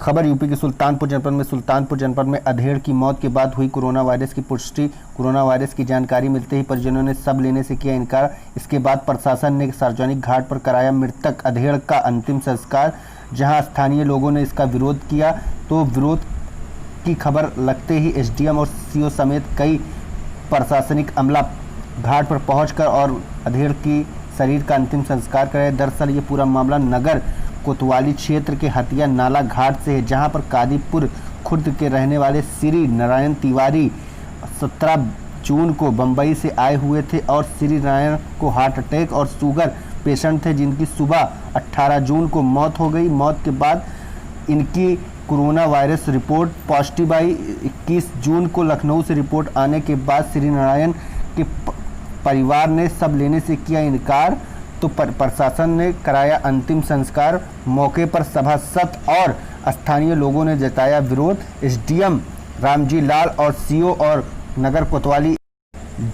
खबर यूपी के सुल्तानपुर जनपद में अधेड़ की मौत के बाद हुई कोरोना वायरस की पुष्टि। कोरोना वायरस की जानकारी मिलते ही परिजनों ने सब लेने से किया इनकार। इसके बाद प्रशासन ने सार्वजनिक घाट पर कराया मृतक अधेड़ का अंतिम संस्कार, जहां स्थानीय लोगों ने इसका विरोध किया। तो विरोध की खबर लगते ही एसडीएम और सीओ समेत कई प्रशासनिक अमला घाट पर पहुंचकर और अधेड़ की शरीर का अंतिम संस्कार कराया। दरअसल ये पूरा मामला नगर कोतवाली क्षेत्र के हथिया नाला घाट से है, जहां पर कादीपुर खुर्द के रहने वाले श्री नारायण तिवारी 17 जून को बंबई से आए हुए थे और श्री नारायण को हार्ट अटैक और शुगर पेशेंट थे, जिनकी सुबह 18 जून को मौत हो गई। मौत के बाद इनकी कोरोना वायरस रिपोर्ट पॉजिटिव आई। 21 जून को लखनऊ से रिपोर्ट आने के बाद श्री नारायण के परिवार ने सब लेने से किया इनकार, तो प्रशासन ने कराया अंतिम संस्कार। मौके पर सभासद और स्थानीय लोगों ने जताया विरोध। एसडीएम रामजी लाल और सीओ और नगर कोतवाली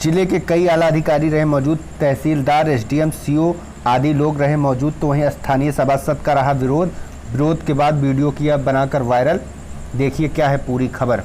जिले के कई आला अधिकारी रहे मौजूद, तहसीलदार, एसडीएम, सीओ आदि लोग रहे मौजूद। तो वहीं स्थानीय सभासद का रहा विरोध के बाद वीडियो किया बनाकर वायरल। देखिए क्या है पूरी खबर।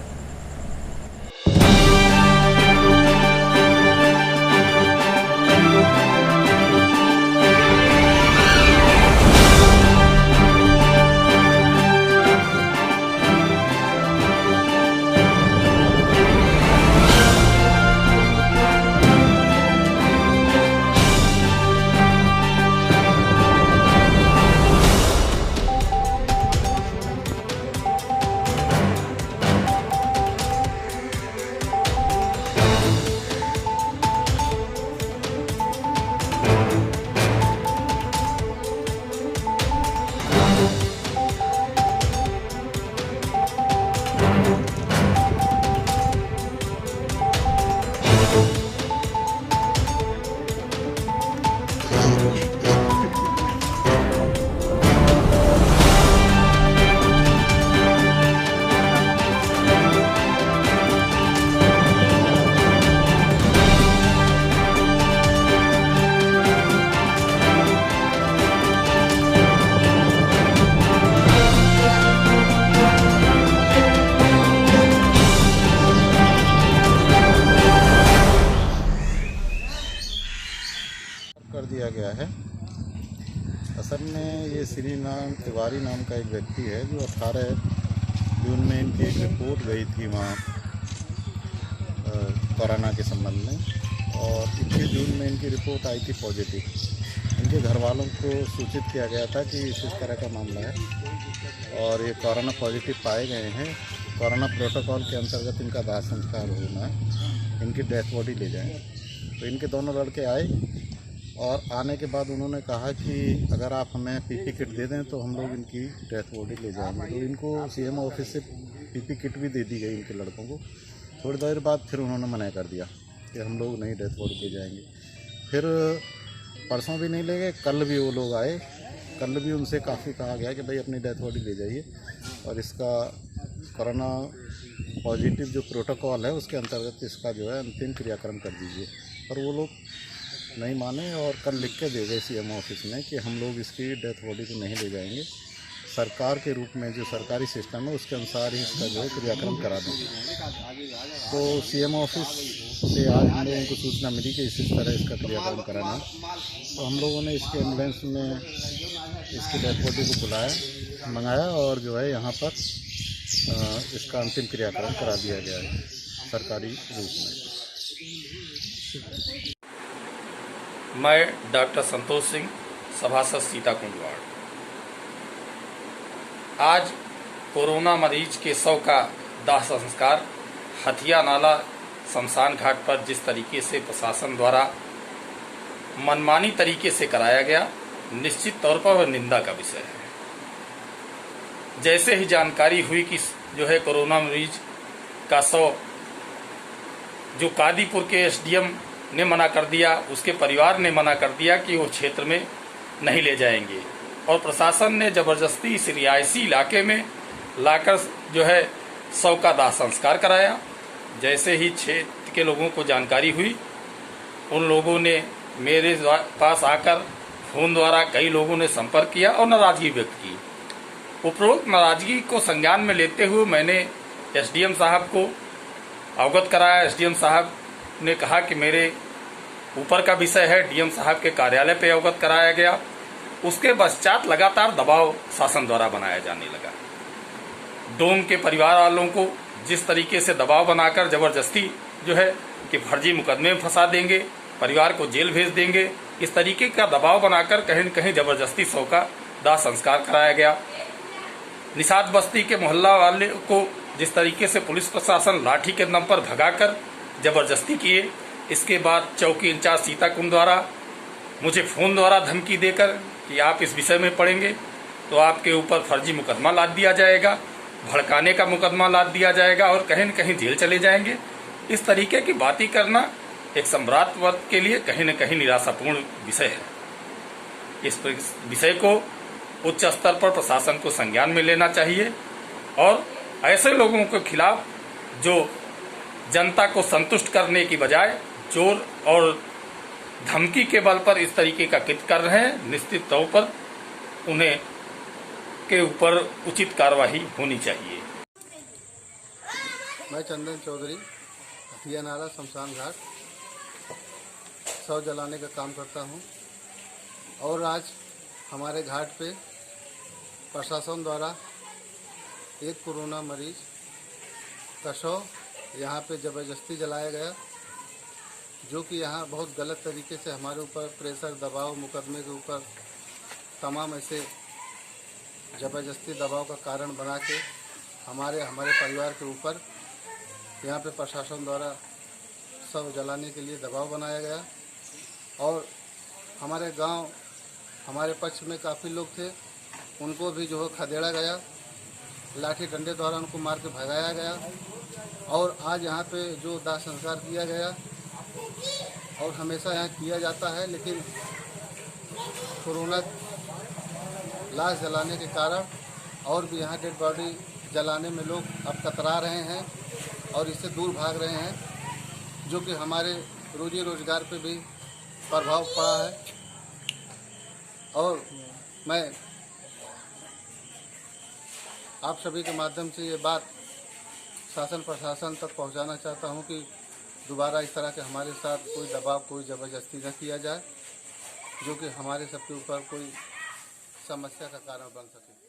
कर दिया गया है। असल में ये श्री नारायण तिवारी नाम का एक व्यक्ति है जो 18 जून में इनकी एक रिपोर्ट गई थी वहाँ कोरोना के संबंध में, और 21 जून में इनकी रिपोर्ट आई थी पॉजिटिव। इनके घर वालों को सूचित किया गया था कि इस तरह का मामला है और ये कोरोना पॉजिटिव पाए गए हैं। कोरोना प्रोटोकॉल के अंतर्गत इनका दाह संस्कार होना है, इनकी डेथ बॉडी ले जाएँ। तो इनके दोनों लड़के आए और आने के बाद उन्होंने कहा कि अगर आप हमें पीपी किट दे दें तो हम लोग इनकी डेथ बॉडी ले जाएंगे। तो इनको सीएम ऑफिस से पीपी किट भी दे दी गई इनके लड़कों को। थोड़ी देर बाद फिर उन्होंने मना कर दिया कि हम लोग नहीं डेथ बॉडी ले जाएंगे। फिर परसों भी नहीं ले गए, कल भी वो लोग आए। कल भी उनसे काफ़ी कहा गया कि भाई अपनी डेथ बॉडी ले जाइए और इसका कोरोना पॉजिटिव जो प्रोटोकॉल है उसके अंतर्गत इसका जो है अंतिम क्रियाक्रम कर दीजिए। पर वो लोग नहीं माने और कल लिख के दे गए सीएम ऑफिस में कि हम लोग इसकी डेथ बॉडी को नहीं ले जाएंगे, सरकार के रूप में जो सरकारी सिस्टम है उसके अनुसार ही इसका जो है क्रियाक्रम करा देंगे। तो सीएम ऑफिस से आज हम लोगों को सूचना मिली कि इसी तरह इसका क्रियाक्रम कराना, तो हम लोगों ने इसके एम्बुलेंस में इसकी डेथ बॉडी को मंगाया और जो है यहाँ पर इसका अंतिम क्रियाक्रम करा दिया गया है सरकारी रूप में। मैं डॉक्टर संतोष सिंह, सभासद सीताकुंड वार्ड। आज कोरोना मरीज के शव का दाह संस्कार हथिया नाला शमशान घाट पर जिस तरीके से प्रशासन द्वारा मनमानी तरीके से कराया गया, निश्चित तौर पर वह निंदा का विषय है। जैसे ही जानकारी हुई कि जो है कोरोना मरीज का शव जो कादीपुर के एसडीएम ने मना कर दिया, उसके परिवार ने मना कर दिया कि वो क्षेत्र में नहीं ले जाएंगे, और प्रशासन ने जबरदस्ती इस रिहायशी इलाके में लाकर जो है शव का दाह संस्कार कराया। जैसे ही क्षेत्र के लोगों को जानकारी हुई, उन लोगों ने मेरे पास आकर फोन द्वारा कई लोगों ने संपर्क किया और नाराजगी व्यक्त की। उपरोक्त नाराजगी को संज्ञान में लेते हुए मैंने एसडीएम साहब को अवगत कराया। एसडीएम साहब ने कहा कि मेरे ऊपर का विषय है, डीएम साहब के कार्यालय पे अवगत कराया गया। उसके पश्चात लगातार दबाव शासन द्वारा बनाया जाने लगा। डोम के परिवार वालों को जिस तरीके से दबाव बनाकर जबरदस्ती जो है कि फर्जी मुकदमे में फंसा देंगे, परिवार को जेल भेज देंगे, इस तरीके का दबाव बनाकर कहीं न कहीं जबरदस्ती शव का दाह संस्कार कराया गया। निषाद बस्ती के मोहल्ला वाले को जिस तरीके से पुलिस प्रशासन लाठी के दम पर भगाकर जबरदस्ती किए, इसके बाद चौकी इंचार्ज सीता कुंड द्वारा मुझे फोन द्वारा धमकी देकर कि आप इस विषय में पढ़ेंगे तो आपके ऊपर फर्जी मुकदमा लाद दिया जाएगा, भड़काने का मुकदमा लाद दिया जाएगा और कहीं न कहीं जेल चले जाएंगे। इस तरीके की बातें करना एक सम्राट वर्ग के लिए कहीं न कहीं निराशापूर्ण विषय है। इस विषय को उच्च स्तर पर प्रशासन को संज्ञान में लेना चाहिए और ऐसे लोगों के खिलाफ जो जनता को संतुष्ट करने की बजाय जोर और धमकी के बल पर इस तरीके का कृत्य कर रहे हैं, निश्चित तौर पर उन्हें के ऊपर उचित कार्रवाई होनी चाहिए। मैं चंदन चौधरी, हथिया नाला शमशान घाट शव जलाने का काम करता हूं और आज हमारे घाट पे प्रशासन द्वारा एक कोरोना मरीज का शव यहाँ पे ज़बरदस्ती जलाया गया, जो कि यहाँ बहुत गलत तरीके से हमारे ऊपर प्रेशर दबाव मुकदमे के ऊपर तमाम ऐसे ज़बरदस्ती दबाव का कारण बना के हमारे परिवार के ऊपर यहाँ पे प्रशासन द्वारा शव जलाने के लिए दबाव बनाया गया और हमारे गांव हमारे पक्ष में काफ़ी लोग थे, उनको भी जो है खदेड़ा गया, लाठी डंडे द्वारा उनको मार के भगाया गया और आज यहाँ पे जो दाह संस्कार किया गया और हमेशा यहाँ किया जाता है, लेकिन कोरोना लाश जलाने के कारण और भी यहाँ डेड बॉडी जलाने में लोग अब कतरा रहे हैं और इससे दूर भाग रहे हैं, जो कि हमारे रोजी रोजगार पे भी प्रभाव पड़ा है। और मैं आप सभी के माध्यम से ये बात शासन प्रशासन तक पहुंचाना चाहता हूं कि दोबारा इस तरह के हमारे साथ कोई दबाव कोई ज़बरदस्ती न किया जाए, जो कि हमारे सबके ऊपर कोई समस्या का कारण बन सके।